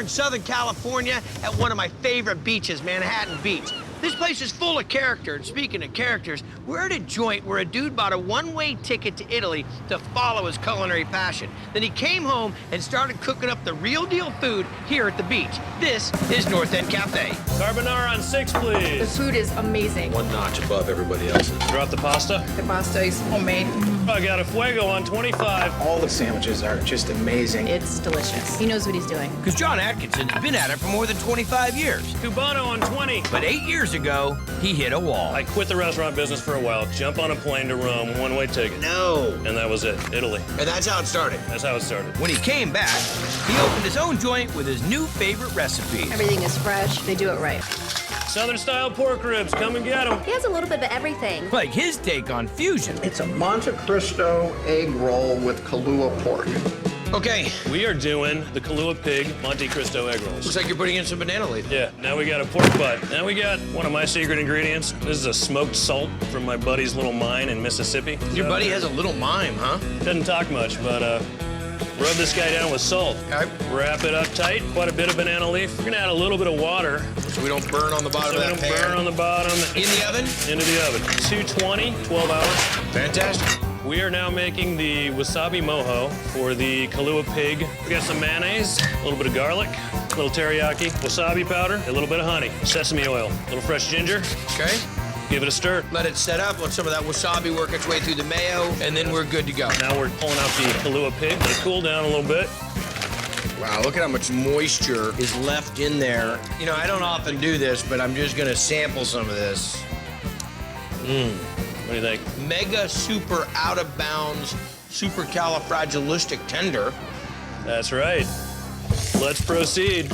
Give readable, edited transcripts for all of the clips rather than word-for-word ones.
in Southern California at one of my favorite beaches, Manhattan Beach. This place is full of character, and speaking of characters, we're at a joint where a dude bought a one-way ticket to Italy to follow his culinary passion. Then he came home and started cooking up the real-deal food here at the beach. This is North End Cafe. Carbonara on 6, The please. food is amazing. One notch above everybody else's. Drop the pasta. The pasta is homemade. I got a fuego on 25. All the sandwiches are just amazing. It's delicious. He knows what he's doing. Because John Atkinson's been at it for more than 25 years. Cubano on 20. But 8 years ago, he hit a wall. I quit the restaurant business for a while, jump on a plane to Rome, one-way ticket. No. And that was it, Italy. And that's how it started. That's how it started. When he came back, he opened his own joint with his new favorite recipe. Everything is fresh. They do it right. Southern-style pork ribs, come and get them. He has a little bit of everything. Like his take on fusion. It's a Monte Cristo egg roll with Kalua pork. Okay, We are doing the Kalua Pig Monte Cristo egg rolls. looks like you're putting in some banana leaf. Yeah, now we got a pork butt. Now we got one of my secret ingredients. This is a smoked salt from my buddy's little mine in Mississippi. Your buddy has a little mime, huh? Doesn't talk much, but rub this guy down with salt. Okay. Wrap it up tight, quite a bit of banana leaf. We're gonna add a little bit of water So we don't burn on the bottom so we of don't that pan. burn on the bottom. In the oven? Into the oven. 220, 12 hours. Fantastic. We are now making the wasabi mojo for the Kalua Pig. We got some mayonnaise, a little bit of garlic, a little teriyaki, wasabi powder, a little bit of honey, sesame oil, a little fresh ginger. Okay. Give it a stir. Let it set up, let some of that wasabi work its way through the mayo, and then we're good to go. Now we're pulling out the Kalua Pig. Let it cool down a little bit. Wow, look at how much moisture is left in there. You know, I don't often do this, but I'm just gonna sample some of this. What do you think? Mega super out of bounds, super califragilistic tender. That's right. Let's proceed.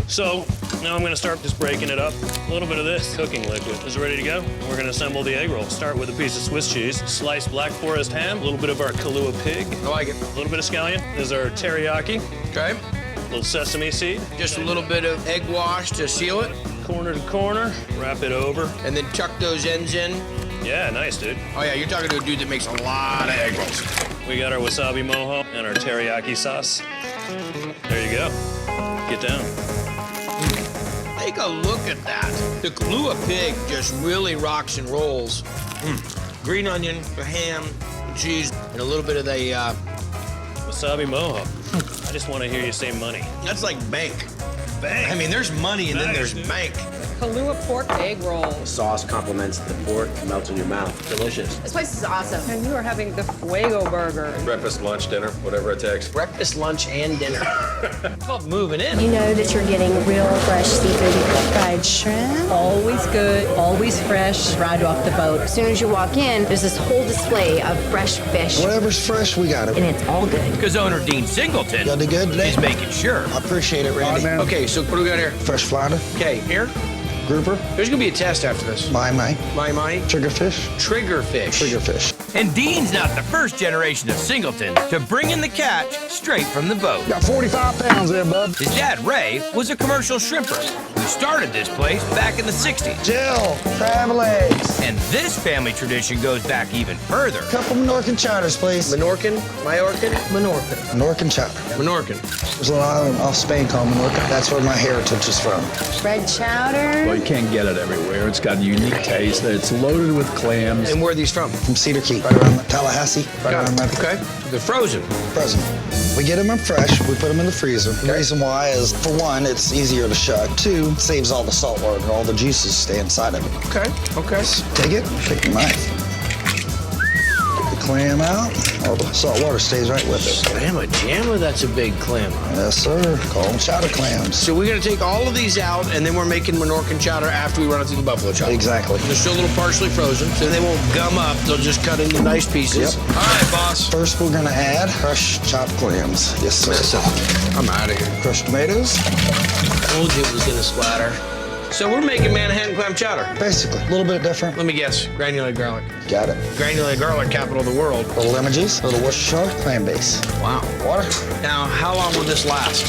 So now I'm gonna start just breaking it up. A little bit of this cooking liquid is ready to go. We're gonna assemble the egg roll. Start with a piece of Swiss cheese, sliced black forest ham, a little bit of our Kalua Pig, I like it. a little bit of scallion. This is our teriyaki, Okay. a little sesame seed, Just a little bit of egg wash to seal it, corner to corner, wrap it over. and then tuck those ends in. Yeah, nice, dude. Oh yeah, you're talking to a dude that makes a lot of egg rolls. We got our wasabi mojo and our teriyaki sauce. There you go. Get down. Take a look at that. The Kalua Pig just really rocks and rolls. Green onion, the ham, the cheese, and a little bit of the, Wasabi mojo. I just want to hear you say money. that's like bank. Bang. I mean, there's money and then there's bank. Kalua pork egg roll. Sauce complements the pork, melts in your mouth. Delicious. This place is awesome. And you are having the fuego burger. Breakfast, lunch, dinner, whatever it takes. Breakfast, lunch, and dinner. It's called moving in. You know that you're getting real fresh seafood. Fried shrimp. Always good, always fresh, right off the boat. As soon as you walk in, there's this whole display of fresh fish. Whatever's fresh, we got it. And it's all good. Because owner Dean Singleton Y'all did good today? is making sure. I appreciate it, Randy. man. Okay, so what do we got here? Fresh flounder, Okay, here. grouper, There's gonna be a test after this. my, My, triggerfish, triggerfish. triggerfish. And Dean's not the first generation of Singleton to bring in the catch straight from the boat. Got 45 pounds there, bub. His dad, Ray, was a commercial shrimper who started this place back in the 60s. Jill, crab legs. And this family tradition goes back even further. Couple Minorcan chowders, please. Minorcan? Minorcan chowder. Minorcan. There's a little island off Spain called Minorca. That's where my heritage is from. Red chowder. Well, you can't get it everywhere. It's got a unique taste. It's loaded with clams. And where are these from? From Cedar Key, right around Tallahassee, right around that. Okay. They're frozen. Frozen. We get them in fresh, we put them in the freezer. The reason why is, for one, it's easier to shut. Two, it saves all the salt water and all the juices stay inside of it. Okay. Okay. Take it, take your knife. Take the clam out. All the salt water stays right with it. Clamma jamma, that's a big clam. Yes, sir. Call them chowder clams. So we're gonna take all of these out, and then we're making Minorcan chowder after we run it through the buffalo chop. Exactly. They're still a little partially frozen, so they won't gum up. They'll just cut into nice pieces. Yep. All right, boss. First, we're gonna add fresh chopped clams. Yes, sir. I'm out of here. Crushed tomatoes. Told you it was gonna splatter. So we're making Manhattan clam chowder. Basically, a little bit different. Let me guess, granulated garlic. Got it. Granulated garlic, capital of the world. A little lemon juice, a little Worcestershire, clam base. Wow. Water. Now, how long will this last?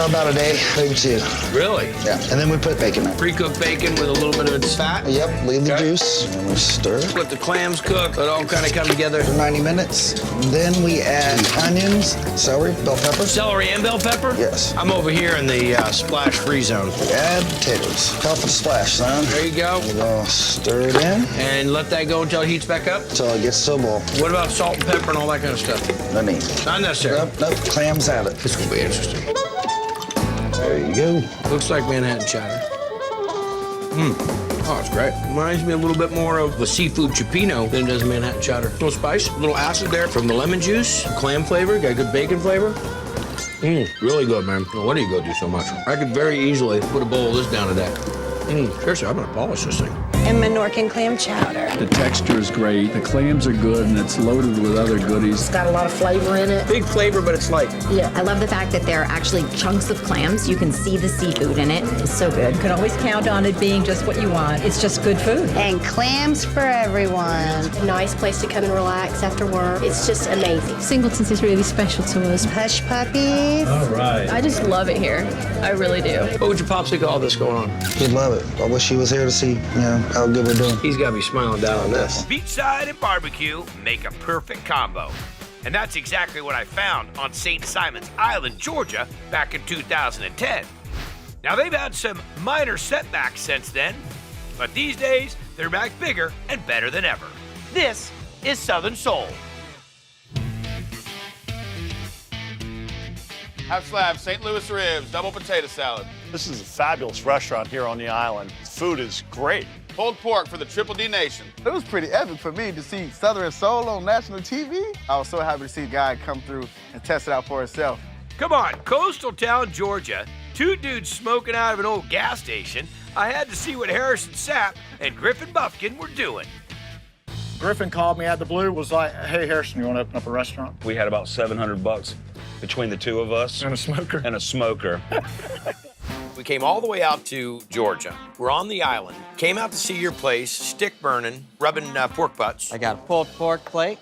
About a day, maybe 2. Really? Yeah, and then we put bacon in. Pre-cooked bacon with a little bit of its fat? Yep, leave the Okay. juice, and we stir it Let the clams cook, let it all kind of come together. for 90 minutes. Then we add onions, celery, bell pepper. Celery and bell pepper? Yes. I'm over here in the splash-free zone. We add potatoes. Top of the splash, son. There you go. We'll stir it in And let that go until it heats back up? until it gets to a boil. What about salt and pepper and all that kind of stuff? No need. Not necessary. Nope, clams add it. This will be interesting. There you go. Looks like Manhattan chowder. Oh, it's great. Reminds me a little bit more of the seafood cioppino than it does Manhattan chowder. A little spice, a little acid there from the lemon juice, clam flavor, got good bacon flavor. Really good, man. No wonder you go do so much. I could very easily put a bowl of this down today. Seriously, I'm gonna polish this thing. And Minorcan clam chowder. The texture is great. The clams are good, and it's loaded with other goodies. It's got a lot of flavor in it. Big flavor, but it's light. Yeah, I love the fact that there are actually chunks of clams. You can see the seafood in it. It's so good. You can always count on it being just what you want. It's just good food. And clams for everyone. A nice place to come and relax after work. It's just amazing. Singleton's is really special to us. Hush puppies. I just love it here. I really do. What would your pops think of all this going on? He'd love it. I wish he was here to see, how good we're doing. He's gotta be smiling down on this. Beachside and barbecue make a perfect combo. And that's exactly what I found on St. Simon's Island, Georgia, back in 2010. Now, they've had some minor setbacks since then, but these days, they're back bigger and better than ever. This is Southern Soul. Half slab, St. Louis ribs, double potato salad. This is a fabulous restaurant here on the island. Food is great. Pulled pork for the Triple D Nation. It was pretty epic for me to see Southern Soul on national TV. I was so happy to see a guy come through and test it out for himself. Come on, coastal town, Georgia. 2 dudes smoking out of an old gas station. I had to see what Harrison Sapp and Griffin Buffkin were doing. Griffin called me out of the blue, was like, hey, Harrison, you want to open up a restaurant? We had about $700 between the two of us. And a smoker. And a smoker. We came all the way out to Georgia. We're on the island. Came out to see your place, stick burning, rubbing pork butts. I got a pulled pork plate.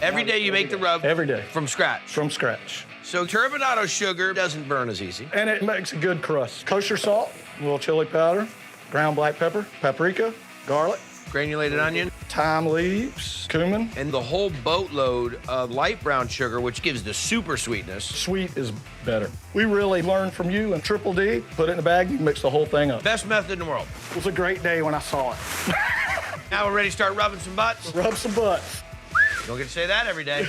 Every day you make the rub? Every day. From scratch? From scratch. So turbinado sugar doesn't burn as easy. And it makes a good crust. Kosher salt, a little chili powder, ground black pepper, paprika, garlic. Granulated onion. Thyme leaves, cumin. And the whole boatload of light brown sugar, which gives the super sweetness. Sweet is better. We really learned from you and Triple D. Put it in a bag, you mix the whole thing up. Best method in the world. It was a great day when I saw it. Now we're ready to start rubbing some butts? Rub some butts. You don't get to say that every day.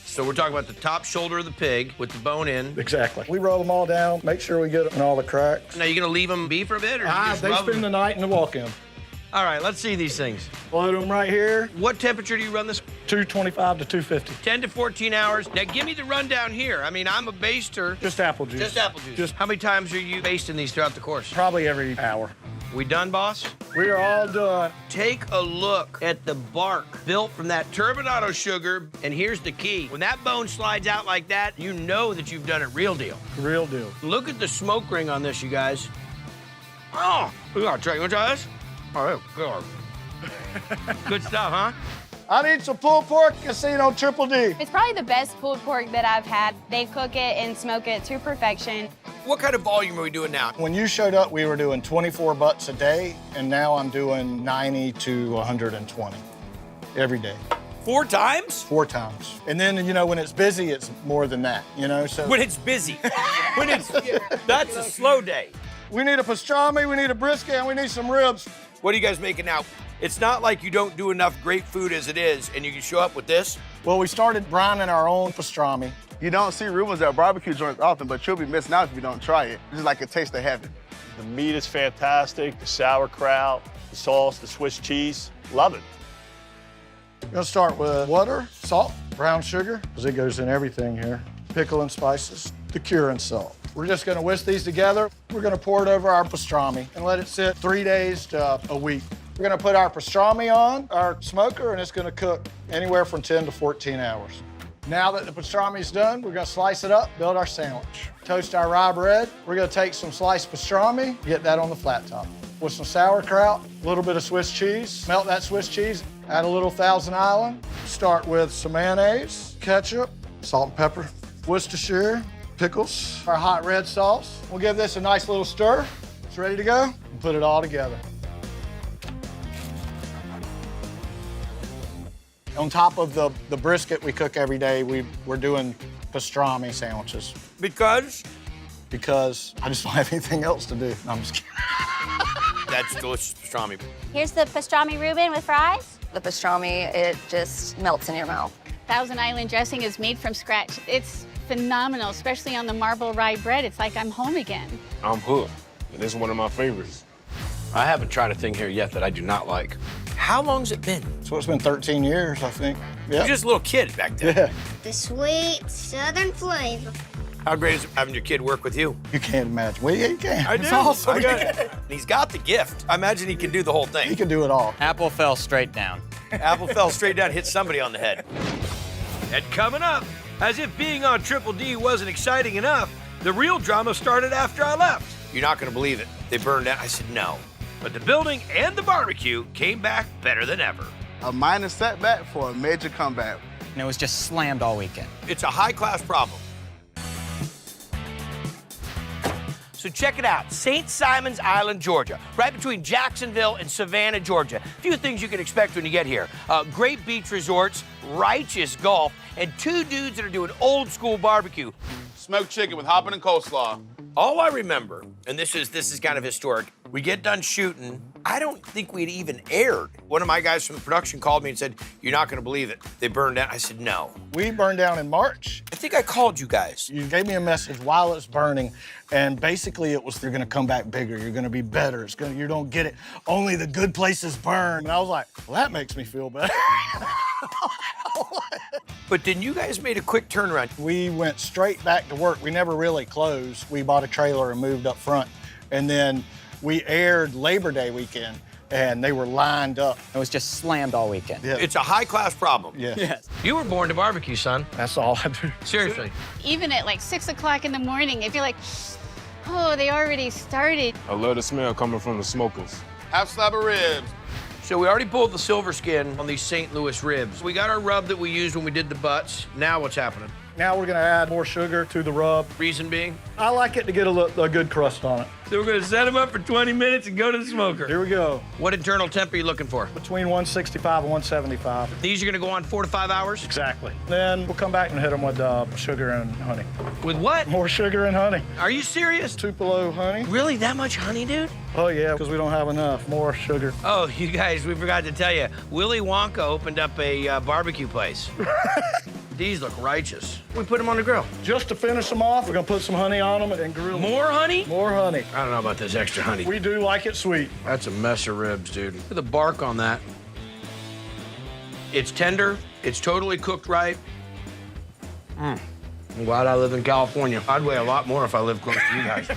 So we're talking about the top shoulder of the pig with the bone in. Exactly. We roll them all down, make sure we get them in all the cracks. Now, you gonna leave them be for a bit, or just they rub spend them? the night in the walk-in. All right, let's see these things. Load them right here. What temperature do you run this? 225 to 250. 10 to 14 hours. Now, give me the rundown here. I mean, I'm a baster. Just apple juice. Just apple juice. How many times are you basting these throughout the course? Probably every hour. We done, boss? We are all done. Take a look at the bark built from that turbinado sugar, and here's the key. When that bone slides out like that, you know that you've done it real deal. Real deal. Look at the smoke ring on this, you guys. Oh, you want to try this? All right, good. Good stuff, huh? I need some pulled pork casino Triple D. It's probably the best pulled pork that I've had. They cook it and smoke it to perfection. What kind of volume are we doing now? When you showed up, we were doing 24 butts a day, and now I'm doing 90 to 120 every day. 4 times? 4 times. And then, when it's busy, it's more than that, so. When it's busy. That's a slow day. We need a pastrami, we need a brisket, and we need some ribs. What are you guys making now? It's not like you don't do enough great food as it is, and you can show up with this. Well, we started brining our own pastrami. You don't see rumors at barbecue joints often, but you'll be missing out if you don't try it. It's just like a taste of heaven. The meat is fantastic, the sauerkraut, the sauce, the Swiss cheese. Love it. We're gonna start with water, salt, brown sugar, because it goes in everything here, pickle and spices, the curing salt. We're just gonna whisk these together. We're gonna pour it over our pastrami and let it sit 3 days to a week. We're gonna put our pastrami on our smoker, and it's gonna cook anywhere from 10 to 14 hours. Now that the pastrami's done, we're gonna slice it up, build our sandwich. Toast our rye bread. We're gonna take some sliced pastrami, get that on the flat top. with some sauerkraut, a little bit of Swiss cheese. Melt that Swiss cheese, add a little Thousand Island. Start with some mayonnaise, ketchup, salt and pepper, Worcestershire, pickles, our hot red sauce. We'll give this a nice little stir. It's ready to go. Put it all together. On top of the brisket we cook every day, we're doing pastrami sandwiches. Because? Because I just don't have anything else to do. No, I'm just kidding. That's delicious pastrami. Here's the pastrami Reuben with fries. The pastrami, it just melts in your mouth. Thousand Island dressing is made from scratch. It's phenomenal, especially on the marble rye bread. It's like I'm home again. I'm hooked. This is one of my favorites. I haven't tried a thing here yet that I do not like. How long's it been? So it's been 13 years, I think. Yeah. You're just a little kid back then. Yeah. The sweet southern flavor. How great is it having your kid work with you? You can't imagine. Well, yeah, you can. I do. It's awesome. He's got the gift. I imagine he can do the whole thing. He can do it all. Apple fell straight down. Apple fell straight down, hit somebody on the head. And coming up, as if being on Triple D wasn't exciting enough, the real drama started after I left. You're not gonna believe it. They burned down. I said no. But the building and the barbecue came back better than ever. A minor setback for a major comeback. And it was just slammed all weekend. It's a high-class problem. So check it out, St. Simon's Island, Georgia, right between Jacksonville and Savannah, Georgia. A few things you can expect when you get here. Great beach resorts, righteous golf, and two dudes that are doing old school barbecue. Smoked chicken with hopping and coleslaw. All I remember, and this is kind of historic, we get done shooting, I don't think we'd even aired. One of my guys from the production called me and said, "You're not gonna believe it. They burned down." I said, "No." We burned down in March. I think I called you guys. You gave me a message while it's burning, and basically it was they're gonna come back bigger. You're gonna be better. You don't get it. Only the good places burn. And I was like, well, that makes me feel better. But then you guys made a quick turnaround. We went straight back to work. We never really closed. We bought a trailer and moved up front. And then we aired Labor Day weekend, and they were lined up. It was just slammed all weekend. Yeah. It's a high-class problem. Yeah. Yes. You were born to barbecue, son. That's all I do. Seriously. Even at like 6 o'clock in the morning, if you're like, oh, they already started. I love the smell coming from the smokers. Half slab of ribs. So we already pulled the silver skin on these St. Louis ribs. We got our rub that we used when we did the butts. Now what's happening? Now we're gonna add more sugar to the rub. Reason being? I like it to get a good crust on it. So we're gonna set them up for 20 minutes and go to the smoker. Here we go. What internal temp are you looking for? Between 165 and 175. These are gonna go on 4 to 5 hours? Exactly. Then we'll come back and hit them with sugar and honey. With what? More sugar and honey. Are you serious? Tupelo honey. Really, that much honey, dude? Oh yeah, because we don't have enough. More sugar. Oh, you guys, we forgot to tell you. Willy Wonka opened up a barbecue place. These look righteous. We put them on the grill. Just to finish them off, we're gonna put some honey on them and grill them. More honey? More honey. I don't know about this extra honey. We do like it sweet. That's a mess of ribs, dude. Look at the bark on that. It's tender. It's totally cooked right. I'm glad I live in California. I'd weigh a lot more if I lived close to you guys.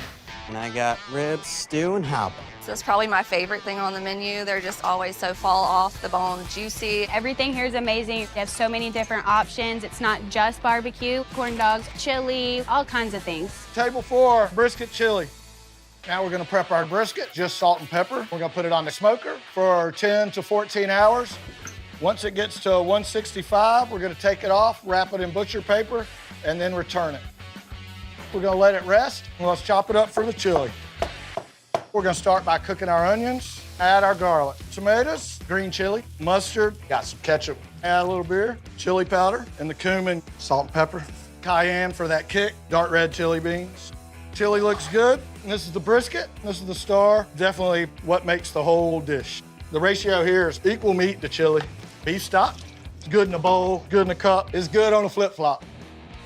And I got ribs, stew, and halibut. So it's probably my favorite thing on the menu. They're just always so fall off the bone, juicy. Everything here is amazing. You have so many different options. It's not just barbecue, corn dogs, chili, all kinds of things. Table 4, brisket chili. Now we're gonna prep our brisket, just salt and pepper. We're gonna put it on the smoker for 10 to 14 hours. Once it gets to 165, we're gonna take it off, wrap it in butcher paper, and then return it. We're gonna let it rest, and let's chop it up for the chili. We're gonna start by cooking our onions, add our garlic, tomatoes, green chili, mustard, got some ketchup, add a little beer, chili powder, and the cumin, salt and pepper, cayenne for that kick, dark red chili beans. Chili looks good, and this is the brisket, this is the star, definitely what makes the whole dish. The ratio here is equal meat to chili. Beef stock, it's good in a bowl, good in a cup, it's good on a flip-flop.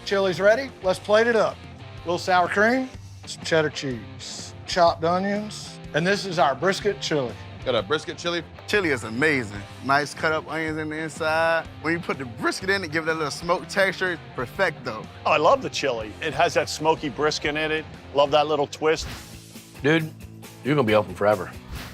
Chili's ready, let's plate it up. A little sour cream, some cheddar cheese, chopped onions, and this is our brisket chili. Got a brisket chili. Chili is amazing. Nice cut up onions in the inside. When you put the brisket in it, give it a little smoked texture, perfecto. Oh, I love the chili. It has that smoky brisket in it. Love that little twist. Dude, you're gonna be open forever.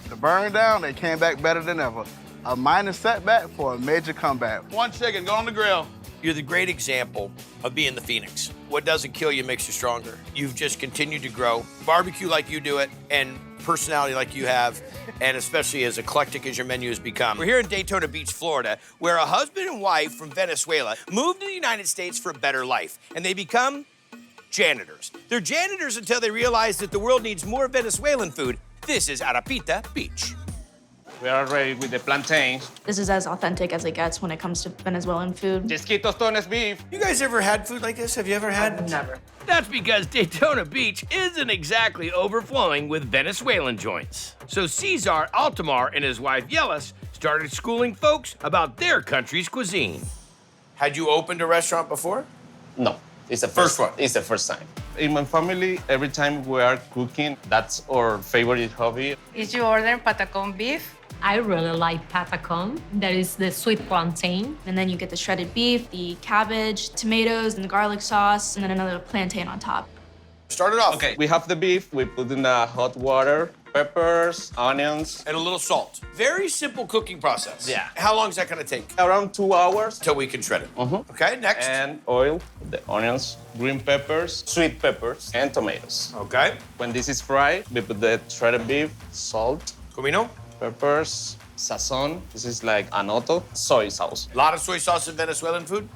The burn down, they came back better than ever. A minor setback for a major comeback. One chicken, go on the grill. You're the great example of being the Phoenix. What doesn't kill you makes you stronger. You've just continued to grow. Barbecue like you do it, and personality like you have, and especially as eclectic as your menu has become. We're here in Daytona Beach, Florida, where a husband and wife from Venezuela moved to the United States for a better life, and they become janitors. They're janitors until they realize that the world needs more Venezuelan food. This is Arapita Beach. We are ready with the plantains. This is as authentic as it gets when it comes to Venezuelan food. Jesqui tostones beef. You guys ever had food like this? Have you ever had? Never. That's because Daytona Beach isn't exactly overflowing with Venezuelan joints. So Cesar Altamar and his wife Yelis started schooling folks about their country's cuisine. Had you opened a restaurant before? No, it's the first one. It's the first time. In my family, every time we are cooking, that's our favorite hobby. Did you order Patacon beef? I really like Patacon. That is the sweet plantain. And then you get the shredded beef, the cabbage, tomatoes, and the garlic sauce, and then another plantain on top. Start it off. Okay, we have the beef. We put in the hot water, peppers, onions. And a little salt. Very simple cooking process. Yeah. How long is that gonna take? Around 2 hours. Till we can shred it. Okay, next. And oil, the onions, green peppers, sweet peppers, and tomatoes. Okay. When this is fried, we put the shredded beef, salt, comino, peppers, sazon. This is like anoto, soy sauce. A lot of soy sauce in Venezuelan food?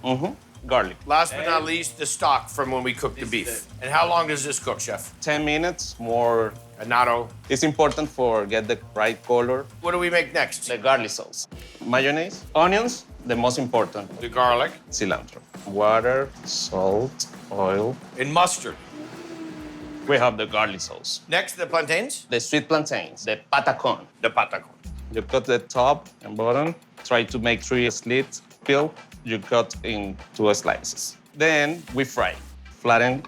Garlic. Last but not least, the stock from when we cooked the beef. And how long does this cook, chef? 10 minutes, more. Annatto. It's important for get the right color. What do we make next? The garlic sauce. Mayonnaise, onions, the most important. The garlic. Cilantro. Water, salt, oil. And mustard. We have the garlic sauce. Next, the plantains? The sweet plantains, the patacon. The patacon. You cut the top and bottom. Try to make 3 slits. Peel, you cut in 2 slices. Then we fry. Flatten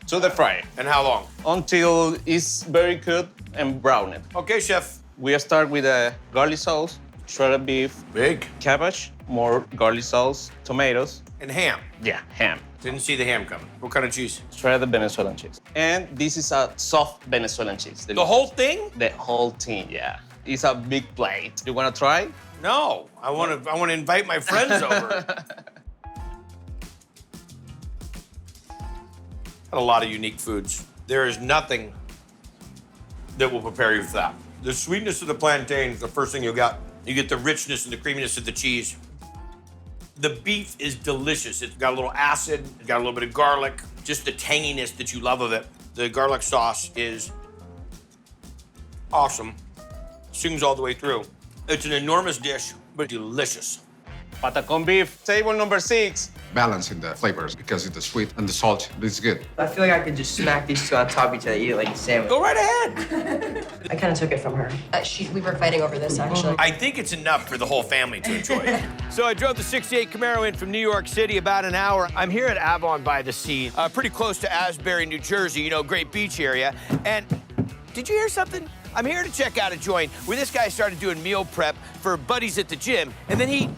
to the fryer. And how long? Until it's very good and browned. Okay, chef. We start with the garlic sauce, shredded beef, big cabbage, more garlic sauce, tomatoes. And ham. Yeah, ham. Didn't see the ham coming. What kind of cheese? Shredded Venezuelan cheese. And this is a soft Venezuelan cheese. The whole thing? The whole thing, yeah. It's a big plate. You wanna try? No, I wanna invite my friends over. Got a lot of unique foods. There is nothing that will prepare you for that. The sweetness of the plantain is the first thing you got. You get the richness and the creaminess of the cheese. The beef is delicious. It's got a little acid, it's got a little bit of garlic, just the tanginess that you love of it. The garlic sauce is awesome. Sings all the way through. It's an enormous dish, but delicious. Patacon beef, table number 6. Balancing the flavors because it's the sweet and the salt is good. I feel like I could just smack these two on top of each other, eat it like a sandwich. Go right ahead. I kind of took it from her. We were fighting over this, actually. I think it's enough for the whole family to enjoy. So I drove the 68 Camaro in from New York City about an hour. I'm here at Avalon by the Sea, pretty close to Asbury, New Jersey, you know, great beach area. And did you hear something? I'm here to check out a joint where this guy started doing meal prep for buddies at the gym, and then he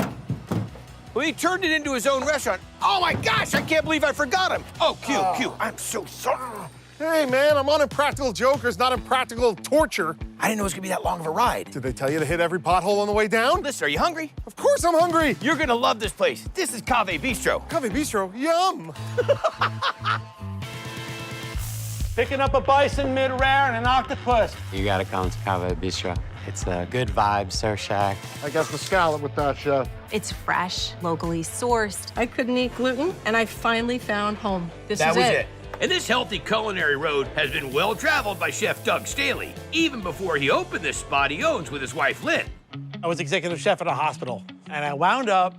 turned it into his own restaurant. Oh my gosh, I can't believe I forgot him. Oh, Q, I'm so sorry. Hey, man, I'm on Impractical Jokers, not Impractical Torture. I didn't know it was gonna be that long of a ride. Did they tell you to hit every pothole on the way down? Listen, are you hungry? Of course I'm hungry. You're gonna love this place. This is Cave Bistro. Cave Bistro, yum. Picking up a bison mid-rare and an octopus. You gotta come to Cave Bistro. It's a good vibe, Sir Shack. I guess the scallop with that, chef. It's fresh, locally sourced. I couldn't eat gluten, and I finally found home. That was it. And this healthy culinary road has been well traveled by Chef Doug Staley, even before he opened this spot he owns with his wife, Lynn. I was executive chef at a hospital, and I wound up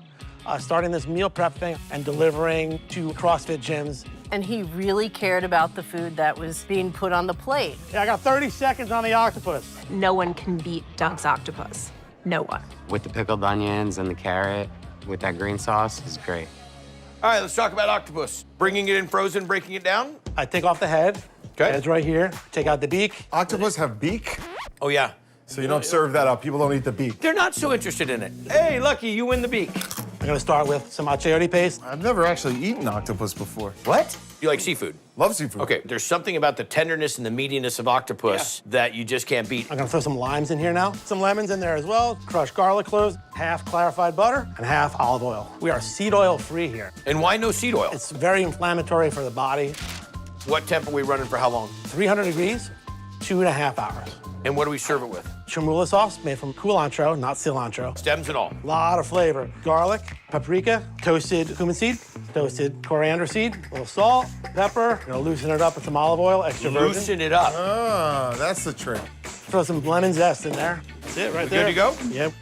starting this meal prep thing and delivering to CrossFit gyms. And he really cared about the food that was being put on the plate. Yeah, I got 30 seconds on the octopus. No one can beat Doug's octopus. No one. With the pickled onions and the carrot, with that green sauce, is great. All right, let's talk about octopus. Bringing it in frozen, breaking it down. I take off the head. Okay. Head's right here. Take out the beak. Octopus have beak? Oh, yeah. So you don't serve that up. People don't eat the beak. They're not so interested in it. Hey, Lucky, you win the beak. I'm gonna start with some achiote paste. I've never actually eaten octopus before. What? You like seafood? Love seafood. Okay, there's something about the tenderness and the meatiness of octopus that you just can't beat. I'm gonna throw some limes in here now. Some lemons in there as well. Crushed garlic cloves, half clarified butter, and half olive oil. We are seed oil free here. And why no seed oil? It's very inflammatory for the body. What temp are we running for how long? 300 degrees, 2.5 hours. And what do we serve it with? Chermoula sauce made from culantro, not cilantro. Stems and all. Lot of flavor. Garlic, paprika, toasted cumin seed, toasted coriander seed, a little salt, pepper. Gonna loosen it up with some olive oil, extra virgin. Loosen it up. Ah, that's the trick. Throw some lemon zest in there. That's it right there. Good to go? Yep.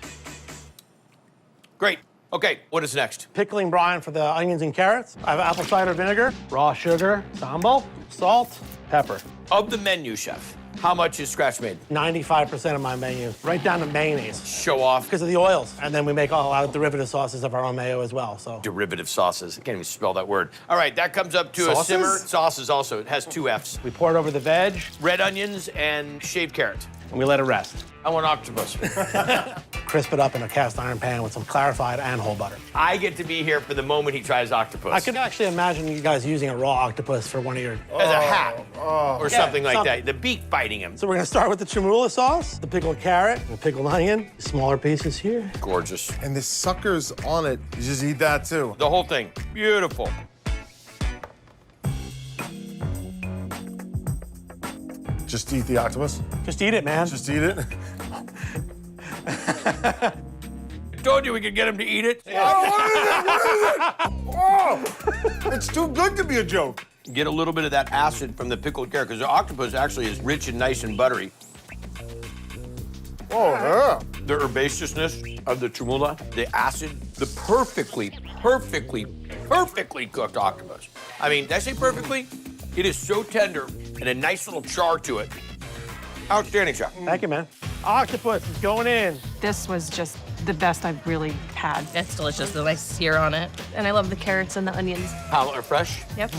Great. Okay, what is next? Pickling brine for the onions and carrots. I have apple cider vinegar, raw sugar, sambal, salt, pepper. Of the menu, chef, how much is scratch made? 95% of my menu, right down to mayonnaise. Show off. Because of the oils. And then we make a lot of derivative sauces of our own mayo as well, so. Derivative sauces. I can't even spell that word. All right, that comes up to Sauces? a simmer. Sauces also. It has 2 F's. We pour it over the veg, Red onions and shaved carrot. and we let it rest. I want octopus. Crisp it up in a cast iron pan with some clarified and whole butter. I get to be here for the moment he tries octopus. I could actually imagine you guys using a raw octopus for one of your... As a hat or something like something. that. The beak biting him. So we're gonna start with the chermoula sauce, the pickled carrot, the pickled onion, smaller pieces here. Gorgeous. And the suckers on it, you just eat that too. The whole thing. Beautiful. Just eat the octopus? Just eat it, man. Just eat it? I told you we could get him to eat it. Oh, what is it? Oh, it's too good to be a joke. Get a little bit of that acid from the pickled carrot, because the octopus actually is rich and nice and buttery. Oh, yeah. The herbaceousness of the chermoula, the acid, the perfectly cooked octopus. I mean, did I say perfectly? It is so tender and a nice little char to it. Outstanding, chef. Thank you, man. Octopus is going in. This was just the best I've really had. It's delicious, the nice sear on it. And I love the carrots and the onions. How are fresh? Yep.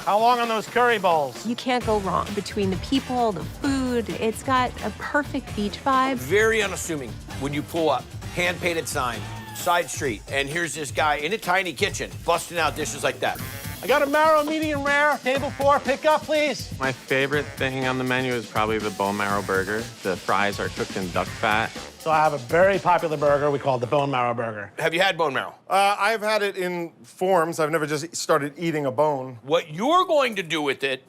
How long on those curry bowls? You can't go wrong between the people, the food. It's got a perfect beach vibe. Very unassuming when you pull up. Hand-painted sign, side street, and here's this guy in a tiny kitchen busting out dishes like that. I got a Marrow medium rare, table 4, pick up, please. My favorite thing on the menu is probably the bone marrow burger. The fries are cooked in duck fat. So I have a very popular burger we call the bone marrow burger. Have you had bone marrow? I've had it in forms. I've never just started eating a bone. What you're going to do with it...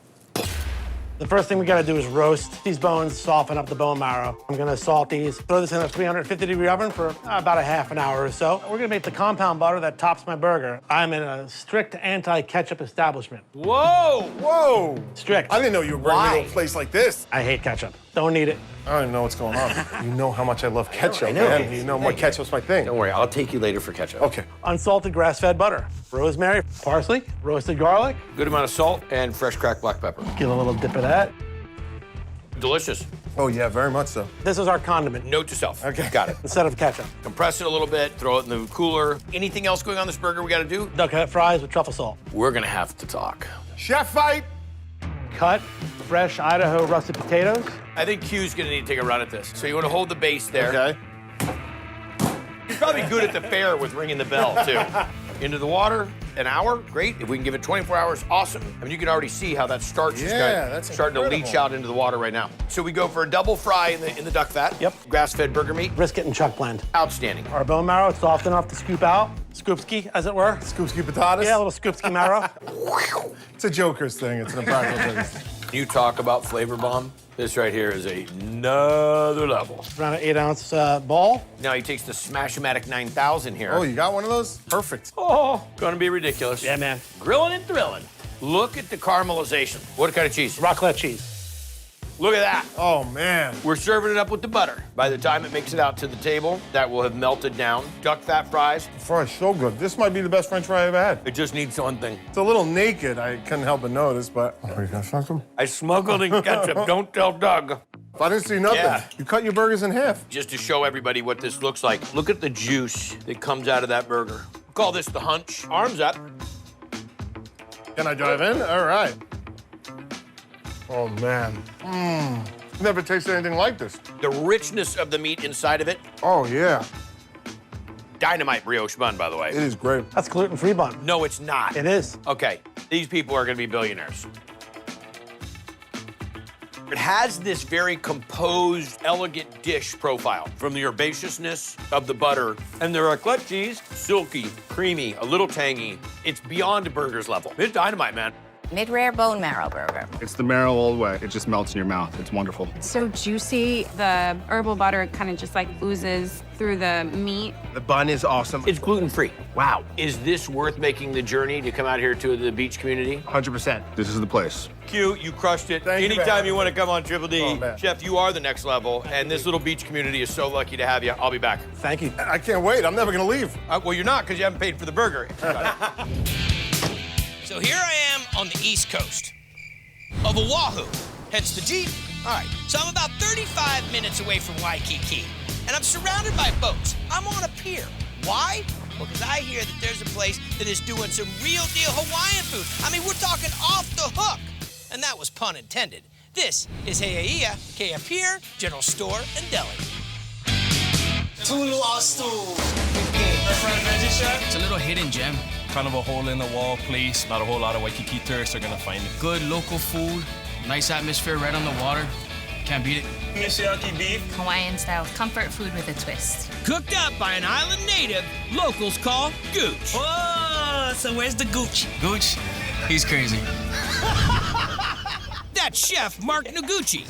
The first thing we gotta do is roast these bones, soften up the bone marrow. I'm gonna salt these, throw this in a 350-degree oven for about a half an hour or so. We're gonna make the compound butter that tops my burger. I'm in a strict anti-ketchup establishment. Whoa! Whoa! Strict. I didn't know you were bringing me to a place like this. I hate ketchup. Don't need it. I don't even know what's going on. You know how much I love ketchup, I know. man. You know my ketchup's my thing. Don't worry, I'll take you later for ketchup. Okay. Unsalted grass-fed butter, rosemary, parsley, roasted garlic. Good amount of salt and fresh cracked black pepper. Give a little dip of that. Delicious. Oh, yeah, very much so. This is our condiment. Note to self. Okay. Got it. Instead of ketchup. Compress it a little bit, throw it in the cooler. Anything else going on this burger we gotta do? Duck head fries with truffle salt. We're gonna have to talk. Chef fight! Cut fresh Idaho russet potatoes. I think Q's gonna need to take a run at this. So you wanna hold the base there. Okay. He's probably good at the fair with ringing the bell, too. Into the water, an hour, great. If we can give it 24 hours, awesome. I mean, you can already see how that starch is that's starting to leach incredible. out into the water right now. So we go for a double fry in the duck fat. Yep. Grass-fed burger meat. Brisket and chuck blend. Outstanding. Our bone marrow, it's soft enough to scoop out. Scoopski, as it were. Scoopski potatoes? Yeah, a little scoopski marrow. It's a joker's thing. It's an impractical thing. You talk about flavor bomb. This right here is another level. Around an 8-ounce ball. Now he takes the Smash-O-Matic 9000 here. Oh, you got one of those? Perfect. Oh, gonna be ridiculous. Yeah, man. Grilling and thrilling. Look at the caramelization. What kind of cheese? Raclette cheese. Look at that. Oh, man. We're serving it up with the butter. By the time it makes it out to the table, that will have melted down. Duck fat fries. Fries so good. This might be the best French fry I've ever had. It just needs one thing. It's a little naked. I couldn't help but notice, but... Oh, you gonna fuck them? I smuggled in ketchup. Don't tell Doug. If I didn't see nothing, Yeah. you cut your burgers in half. Just to show everybody what this looks like, look at the juice that comes out of that burger. Call this the hunch. Arms up. Can I dive in? All right. Oh, man. Never tasted anything like this. The richness of the meat inside of it. Oh, yeah. dynamite brioche bun, by the way. It is great. That's gluten-free bun. No, it's not. It is. Okay, these people are gonna be billionaires. It has this very composed, elegant dish profile from the herbaceousness of the butter. And the raclette cheese, silky, creamy, a little tangy. It's beyond a burger's level. It's dynamite, man. Mid-rare bone marrow burger. It's the marrow all the way. It just melts in your mouth. It's wonderful. So juicy. The herbal butter kind of just like oozes through the meat. The bun is awesome. It's gluten-free. Wow. Is this worth making the journey to come out here to the beach community? 100%. This is the place. Q, you crushed it. Thank you, Anytime man. you want to come on Triple D, Oh, man. Chef, you are the next level, and this little beach community is so lucky to have you. I'll be back. Thank you. I can't wait. I'm never gonna leave. Well, you're not, because you haven't paid for the burger. So here I am on the East Coast of Oahu. Hence the Jeep. All right, so I'm about 35 minutes away from Waikiki, and I'm surrounded by boats. I'm on a pier. Why? Well, because I hear that there's a place that is doing some real deal Hawaiian food. I mean, we're talking off the hook. And that was pun intended. This is Heiaia, Kea Pier, General Store, and Deli. Luau Stew. It's a little hidden gem. Kind of a hole-in-the-wall place. Not a whole lot of Waikiki tourists are gonna find it. Good local food, nice atmosphere right on the water. Can't beat it. Mishiyaki beef. Hawaiian-style comfort food with a twist. Cooked up by an island native locals call Gooch. Whoa, so where's the Gooch? Gooch? He's crazy. That's Chef Mark Noguchi,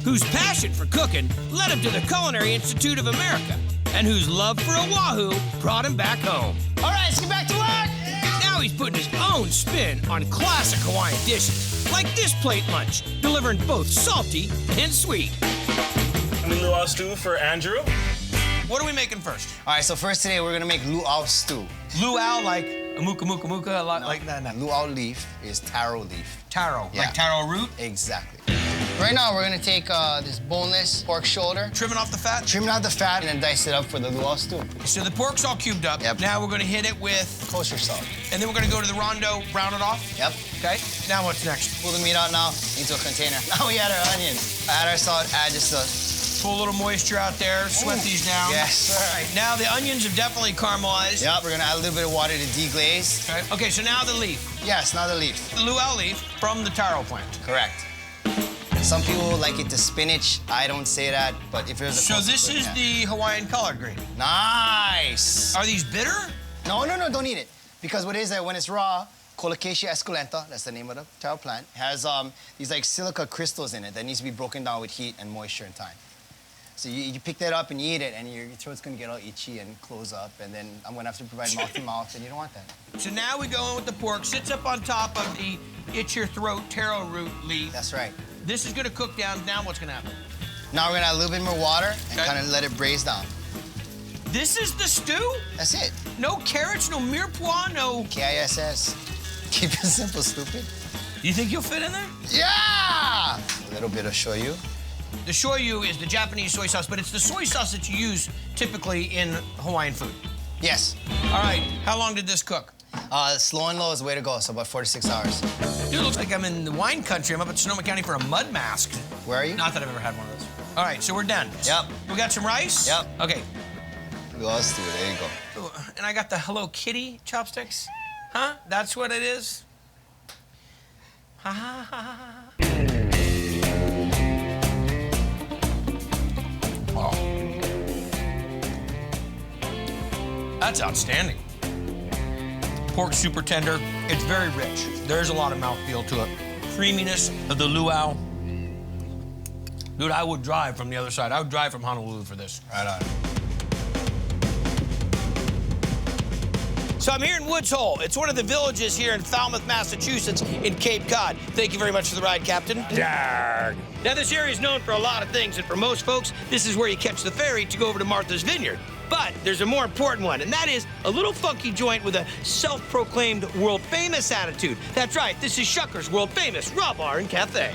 whose passion for cooking led him to the Culinary Institute of America, and whose love for Oahu brought him back home. All right, let's get back to work. Now he's putting his own spin on classic Hawaiian dishes, like this plate lunch, delivering both salty and sweet. Luau Stew for Andrew. What are we making first? All right, so first today we're gonna make luau stew. Luau, like a muka, a lot like that. No. Luau leaf is taro leaf. Taro, Yeah. like taro root? Exactly. Right now we're gonna take this boneless pork shoulder. Trimming off the fat? Trimming out the fat and then dice it up for the luau stew. So the pork's all cubed up. Yep. Now we're gonna hit it with kosher salt. And then we're gonna go to the rondo, brown it off? Yep. Okay, now what's next? Pull the meat out now into a container. Now we add our onions. Add our salt, add just a... Pull a little moisture out there, sweat these down. Yes. All right, now the onions have definitely caramelized. Yep, we're gonna add a little bit of water to deglaze. Okay, so now the leaf. Yes, now the leaf. The luau leaf from the taro plant. Correct. Some people like it to spinach. I don't say that, but if there's a... So this is the Hawaiian collard green. Nice. Are these bitter? No, don't eat it. Because what it is that when it's raw, Colocasia esculenta, that's the name of the taro plant, has these like silica crystals in it that needs to be broken down with heat and moisture and time. So you pick that up and you eat it, and your throat's gonna get all itchy and close up, and then I'm gonna have to provide mouth-to-mouth, and you don't want that. So now we go in with the pork, sits up on top of the itch your throat taro root leaf. That's right. This is gonna cook down. Now what's gonna happen? Now we're gonna add a little bit more water and kind of let it braise down. This is the stew? That's it. No carrots, no mirepoix, no... K-I-S-S. Keep it simple, stupid. You think you'll fit in there? Yeah! A little bit of shoyu. The shoyu is the Japanese soy sauce, but it's the soy sauce that you use typically in Hawaiian food. Yes. All right, how long did this cook? Slow and low is the way to go, so about 4 to 6 hours. Dude, it looks like I'm in the wine country. I'm up at Sonoma County for a mud mask. Where are you? Not that I've ever had one of those. All right, so we're done. Yep. We got some rice? Yep. Okay. Let's do it. There you go. Ooh, and I got the Hello Kitty chopsticks. Huh? That's what it is? Ha ha ha ha. Oh. That's outstanding. Pork super tender. It's very rich. There's a lot of mouthfeel to it. Creaminess of the luau. Dude, I would drive from the other side. I would drive from Honolulu for this. Right on. So I'm here in Woods Hole. It's one of the villages here in Falmouth, Massachusetts, in Cape Cod. Thank you very much for the ride, Captain. Yarg. Now, this area is known for a lot of things, and for most folks, this is where you catch the ferry to go over to Martha's Vineyard. But there's a more important one, and that is a little funky joint with a self-proclaimed world-famous attitude. That's right, this is Shucker's world-famous Raw Bar and Cafe.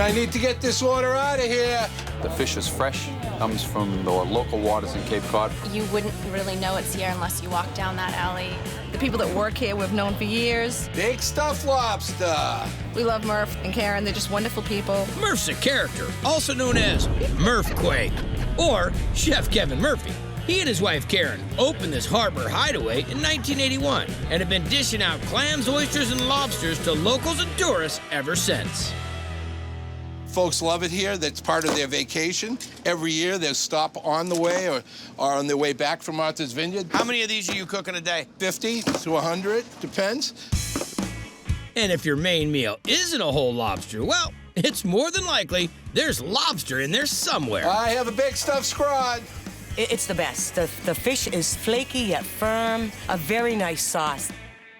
I need to get this water out of here. The fish is fresh, Comes from the local waters in Cape Cod. You wouldn't really know it's here unless you walk down that alley. The people that work here we've known for years. Big stuffed lobster. We love Murph and Karen. They're just wonderful people. Murph's a character, also known as Murphquake, or Chef Kevin Murphy. He and his wife Karen opened this harbor hideaway in 1981 and have been dishing out clams, oysters, and lobsters to locals and tourists ever since. Folks love it here. That's part of their vacation. Every year they'll stop on the way or on their way back from Martha's Vineyard. How many of these are you cooking a day? 50 to 100, depends. And if your main meal isn't a whole lobster, well, it's more than likely there's lobster in there somewhere. I have a big stuffed scrod. It's the best. The fish is flaky yet firm, a very nice sauce.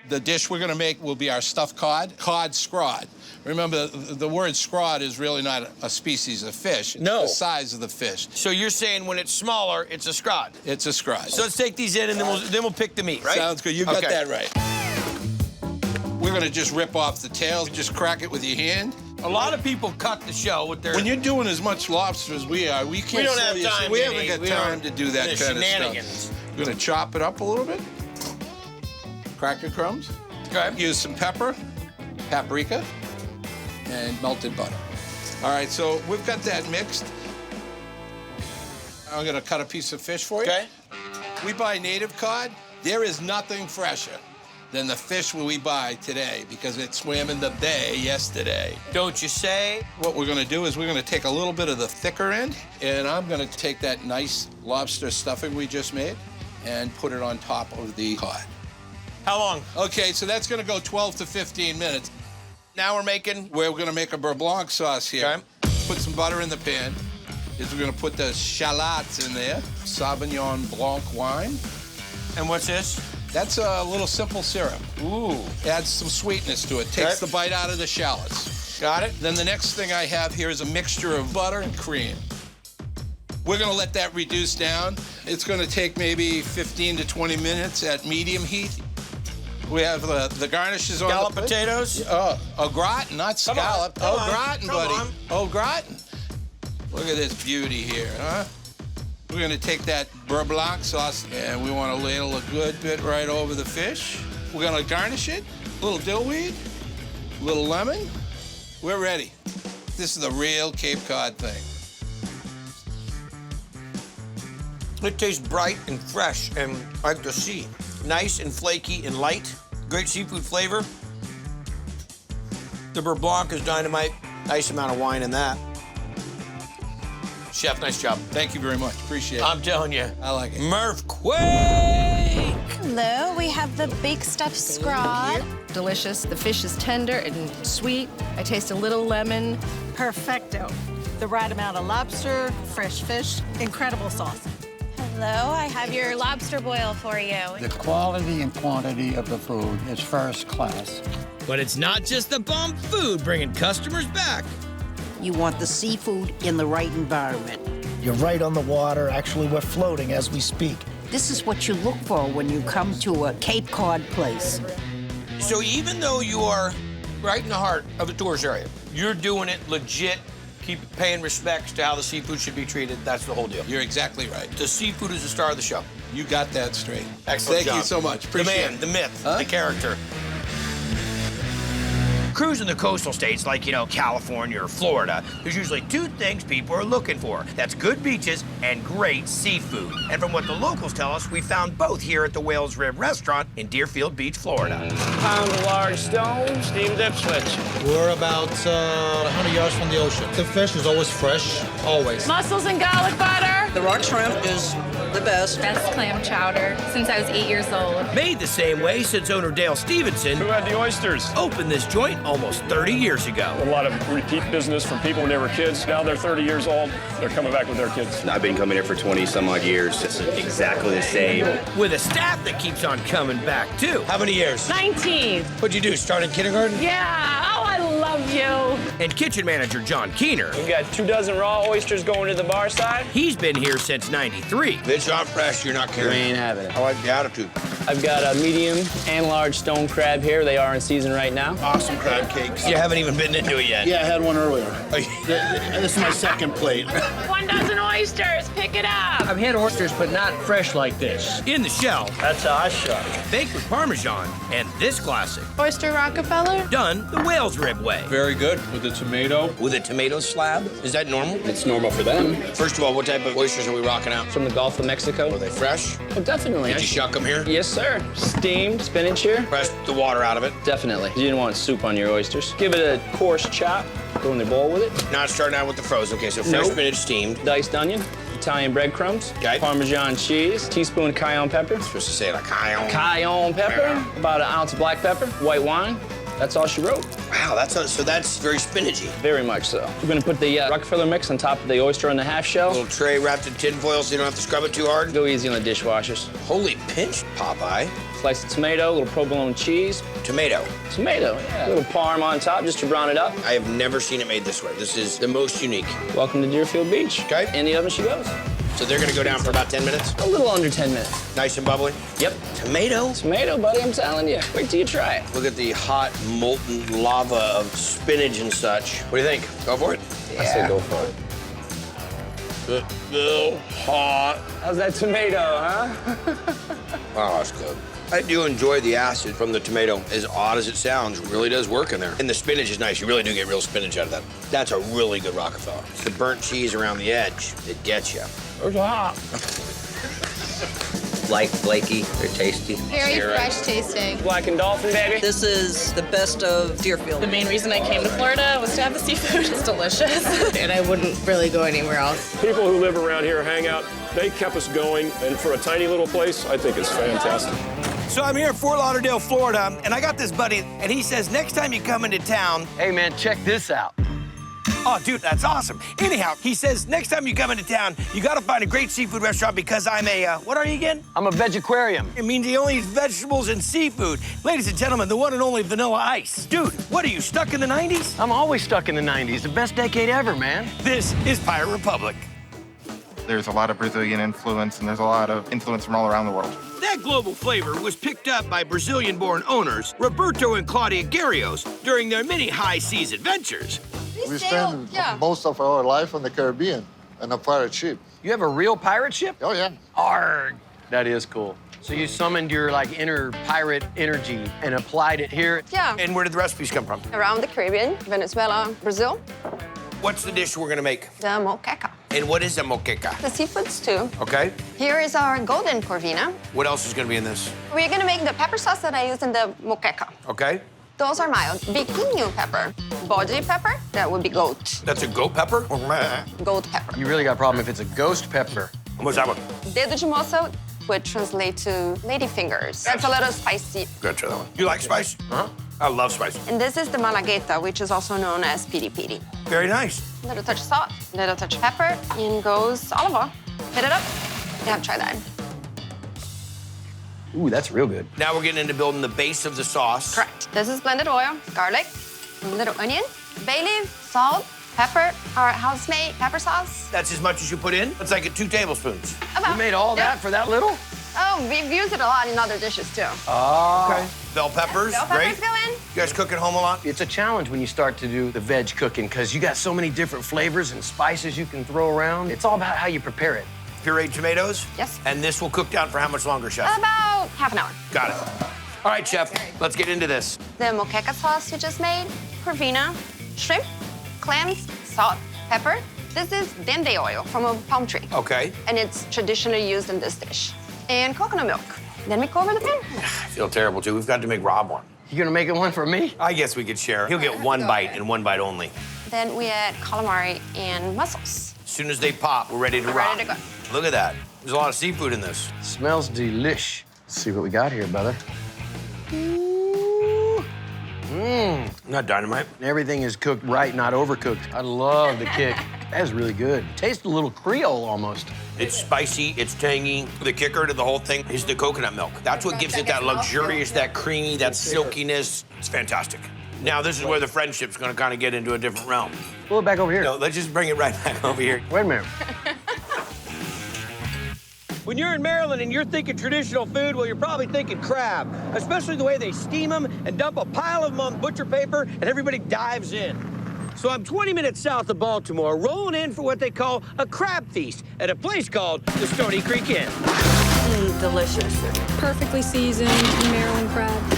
The dish we're gonna make will be our stuffed cod scrod. Remember, the word scrod is really not a species of fish. It's the size of the fish. So you're saying when it's smaller, it's a scrod? It's a scrod. So let's take these in and then we'll pick the meat, right? Sounds good. You got that right. We're gonna just rip off the tail, just crack it with your hand. A lot of people cut the shell with their... When you're doing as much lobster as we are, we can't... We don't have time. We haven't got time to do that kind of shenanigans. stuff. We're gonna chop it up a little bit. Cracker crumbs. Okay. Use some pepper, paprika, and melted butter. All right, so we've got that mixed. I'm gonna cut a piece of fish for you. Okay. We buy native cod. There is nothing fresher than the fish we buy today because it swam in the bay yesterday. Don't you say? What we're gonna do is we're gonna take a little bit of the thicker end, and I'm gonna take that nice lobster stuffing we just made and put it on top of the cod. How long? Okay, so that's gonna go 12 to 15 minutes. Now we're gonna make a beurre blanc sauce here. Okay. Put some butter in the pan. We're gonna put the shallots in there. Sauvignon Blanc wine. And what's this? That's a little simple syrup. Ooh. Adds some sweetness to it. Takes the bite out of the shallots. Got it. Then the next thing I have here is a mixture of butter and cream. We're gonna let that reduce down. It's gonna take maybe 15 to 20 minutes at medium heat. We have the garnishes on Scallop the potatoes? Au gratin, not scallop. Au gratin, buddy. Au gratin. Look at this beauty here, huh? We're gonna take that beurre blanc sauce and we wanna ladle a good bit right over the fish. We're gonna garnish it, a little dillweed, a little lemon. We're ready. This is the real Cape Cod thing. It tastes bright and fresh and like the sea. Nice and flaky and light. Great seafood flavor. The beurre blanc is dynamite. Nice amount of wine in that. Chef, nice job. Thank you very much. Appreciate it. I'm telling you. I like it. Murphquake! Hello, we have the big stuffed scrod. Delicious. The fish is tender and sweet. I taste a little lemon. Perfecto. The right amount of lobster, fresh fish, incredible sauce. Hello, I have your lobster boil for you. The quality and quantity of the food is first class. But it's not just the bomb food bringing customers back. You want the seafood in the right environment. You're right on the water. Actually, we're floating as we speak. This is what you look for when you come to a Cape Cod place. So even though you are right in the heart of the tourist area, you're doing it legit, keep paying respects to how the seafood should be treated. That's the whole deal. You're exactly right. The seafood is the star of the show. You got that straight. Excellent Thank job. you so much. Appreciate the man, it. the myth, the character. Cruising the coastal states like, California or Florida, there's usually two things people are looking for. That's good beaches and great seafood. And from what the locals tell us, we found both here at the Whale's Rib Restaurant in Deerfield Beach, Florida. Pound of large stone, steam dip switch. We're about 100 yards from the ocean. The fish is always fresh, always. Mussels and garlic butter. The rock shrimp is the best. Best clam chowder since I was 8 years old. Made the same way since owner Dale Stevenson, Who had the oysters? opened this joint almost 30 years ago. A lot of repeat business from people when they were kids. Now they're 30 years old. They're coming back with their kids. I've been coming here for 20 some odd years. It's exactly the same. With a staff that keeps on coming back, too. How many years? 19. What'd you do, start in kindergarten? Yeah. Oh, I love you. And kitchen manager John Keener. We got 2 dozen raw oysters going to the bar side. He's been here since '93. If it's not fresh, you're not carrying. We ain't having it. I like the attitude. I've got a medium and large stone crab here. They are in season right now. Awesome crab cakes. You haven't even been into it yet. Yeah, I had one earlier. This is my second plate. 1 dozen oysters, pick it up. I've had oysters, but not fresh like this. In the shell, That's how I shot. baked with Parmesan, and this classic, Oysters Rockefeller. done the whale's rib way. Very good with the tomato. With a tomato slab? Is that normal? It's normal for them. First of all, what type of oysters are we rocking out? From the Gulf of Mexico. Are they fresh? Oh, definitely. Did you shuck them here? Yes, sir. Steamed spinach here. Press the water out of it. Definitely. You didn't want soup on your oysters. Give it a coarse chop. Go in the bowl with it. Not starting out with the frozen. Okay, so fresh Nope. spinach steamed. Diced onion. Italian breadcrumbs. Okay. Parmesan cheese. Teaspoon cayenne pepper. Supposed to say like cayenne. Cayenne pepper. About 1 ounce of black pepper. White wine. That's all she wrote. Wow, so that's very spinachy. Very much so. We're gonna put the Rockefeller mix on top of the oyster on the half A shell. little tray wrapped in tin foil so you don't have to scrub it too hard. Go easy on the dishwashers. Holy pinch, Popeye. Slice of tomato, a little provolone cheese. Tomato. Tomato, yeah. A little parm on top just to brown it up. I have never seen it made this way. This is the most unique. Welcome to Deerfield Beach. Okay. In the oven she goes. So they're gonna go down for about 10 minutes? A little under 10 minutes. Nice and bubbly? Yep. Tomato? Tomato, buddy, I'm telling you. Wait till you try it. Look at the hot, molten lava of spinach and such. What do you think? Go for it? I say go for it. Still hot. How's that tomato, huh? Oh, that's good. I do enjoy the acid from the tomato. As odd as it sounds, it really does work in there. And the spinach is nice. You really do get real spinach out of that. That's a really good Rockefeller. It's the burnt cheese around the edge that gets you. It's hot. Light, flaky, they're tasty. Very fresh tasting. Black and dolphin, baby. This is the best of Deerfield. The main reason I came to Florida was to have the seafood. It's delicious. And I wouldn't really go anywhere else. People who live around here hang out. They kept us going, and for a tiny little place, I think it's fantastic. So I'm here in Fort Lauderdale, Florida, and I got this buddy, and he says next time you come into town, Hey, man, check this out. oh, dude, that's awesome. Anyhow, he says next time you come into town, you gotta find a great seafood restaurant because I'm a, what are you again? I'm a vegetarian. It means he only eats vegetables and seafood. Ladies and gentlemen, the one and only Vanilla Ice. Dude, what are you, stuck in the 90s? I'm always stuck in the 90s. The best decade ever, man. This is Pirate Republic. There's a lot of Brazilian influence, and there's a lot of influence from all around the world. That global flavor was picked up by Brazilian-born owners Roberto and Claudia Garrios during their many high seas adventures. We spend most of our life on the Caribbean on a pirate ship. You have a real pirate ship? Oh, yeah. Arg. That is cool. So you summoned your, like, inner pirate energy and applied it here? Yeah. And where did the recipes come from? Around the Caribbean, Venezuela, Brazil, What's the dish we're gonna make? the moqueca. And what is a moqueca? The seafood stew. Okay. Here is our golden corvina. What else is gonna be in this? We're gonna make the pepper sauce that I use in the moqueca. Okay. Those are mild. Biquinho pepper. Bode pepper, that would be goat. That's a goat pepper? Goat pepper. You really got a problem if it's a ghost pepper. What's that one? Dedo de moça would translate to lady fingers. That's a little spicy. Gotta try that one. You like spice? Uh-huh. I love spice. And this is the malagueta, which is also known as piri piri. Very nice. Little touch of salt, little touch of pepper, in goes olive oil. Hit it up. Yeah, try that. Ooh, that's real good. Now we're getting into building the base of the sauce. Correct. This is blended oil, garlic, a little onion, bay leaf, salt, pepper, our house-made pepper sauce. That's as much as you put in? That's like 2 tablespoons. About. You made all that for that little? Oh, we've used it a lot in other dishes, too. Oh. Okay. Bell peppers, Bell great. peppers go in. You guys cook at home a lot? It's a challenge when you start to do the veg cooking because you got so many different flavors and spices you can throw around. It's all about how you prepare it. Pureed tomatoes? Yes. And this will cook down for how much longer, Chef? About half an hour. Got it. All right, Chef, let's get into this. The moqueca sauce we just made, corvina, shrimp, clams, salt, pepper. This is dende oil from a palm tree. Okay. And it's traditionally used in this dish. And coconut milk. Then we cover the pan. I feel terrible, too. We've got to make Rob one. You gonna make it one for me? I guess we could share. He'll get one bite and one bite only. Then we add calamari and mussels. As soon as they pop, we're ready to We're rock. ready to go. Look at that. There's a lot of seafood in this. Smells delish. Let's see what we got here, brother. Not dynamite. Everything is cooked right, not overcooked. I love the kick. That is really good. Tastes a little Creole almost. It's spicy, it's tangy. The kicker to the whole thing is the coconut milk. That's what gives it that luxurious, that creamy, that silkiness. It's fantastic. Now, this is where the friendship's gonna kind of get into a different realm. Pull it back over here. No, let's just bring it right back over here. Wait a minute. When you're in Maryland and you're thinking traditional food, well, you're probably thinking crab, especially the way they steam them and dump a pile of them on butcher paper and everybody dives in. So I'm 20 minutes south of Baltimore, rolling in for what they call a crab feast at a place called the Stony Creek Inn. Delicious. Perfectly seasoned Maryland crab.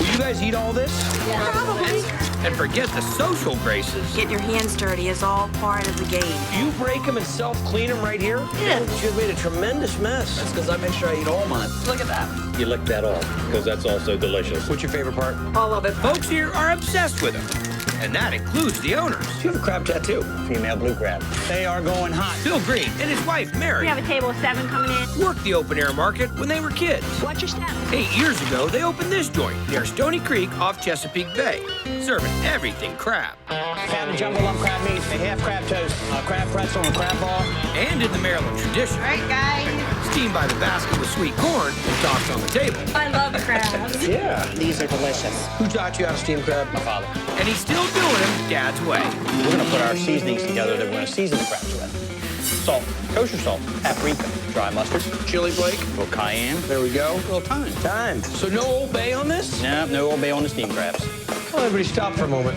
Will you guys eat all this? Yeah. Probably. And forget the social graces. Getting your hands dirty is all part of the game. You break them and self-clean them right here? Yeah. You've made a tremendous mess. That's because I make sure I eat all mine. Look at that. You lick that off, because that's also delicious. What's your favorite part? All of it. Folks here are obsessed with them. And that includes the owners. You have a crab tattoo. Female blue crab. They are going hot. Bill Green and his wife, Mary, We have a table of 7 coming in. worked the open-air market when they were kids. Watch your step. 8 years ago, they opened this joint near Stony Creek off Chesapeake Bay, serving everything crab. Captain Jumbo Lump crab meat, a half crab toast, a crab pretzel, and a crab ball. And in the Maryland tradition, All right, guys. steamed by the basket with sweet corn and tossed on the table. I love crabs. Yeah. These are delicious. Who taught you how to steam crab? My father. And he's still doing them Dad's way. We're going to put our seasonings together that we're going to season the crabs with. Salt, kosher salt, paprika, dry mustard, Chili flake. a little cayenne, There we go. a little thyme. Time. So no Old Bay on this? No Old Bay on the steamed crabs. Well, everybody stop for a moment.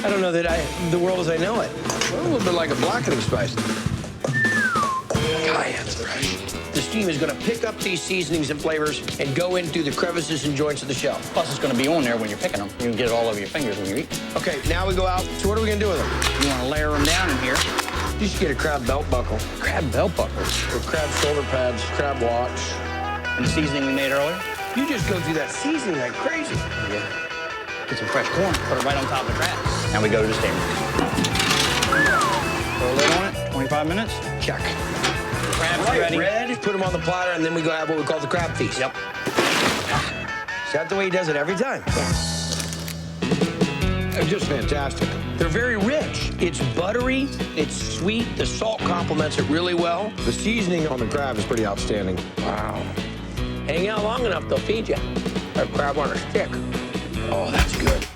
I don't know that the world as I know it. Well, a little bit like a blackening spice. Cayenne's fresh. The steam is going to pick up these seasonings and flavors and go into the crevices and joints of the shell. Plus, it's going to be on there when you're picking them. You can get it all over your fingers when you eat. Okay, now we go out. So what are we going to do with them? You want to layer them down in here. You should get a crab belt buckle. Crab belt buckles. Or crab shoulder pads, crab watch. And the seasoning we made earlier. You just go through that seasoning like crazy. Yeah. Get some fresh corn. Put it right on top of the crabs. Now we go to the steamer. Throw a lid on it. 25 minutes. Check. Crabs Right, ready. red. Put them on the platter, and then we go have what we call the crab feast. Yep. Is that the way he does it every time? They're just fantastic. They're very rich. It's buttery, it's sweet, the salt complements it really well. The seasoning on the crab is pretty outstanding. Wow. Hang out long enough, they'll feed you. A crab on a stick. Oh, that's good.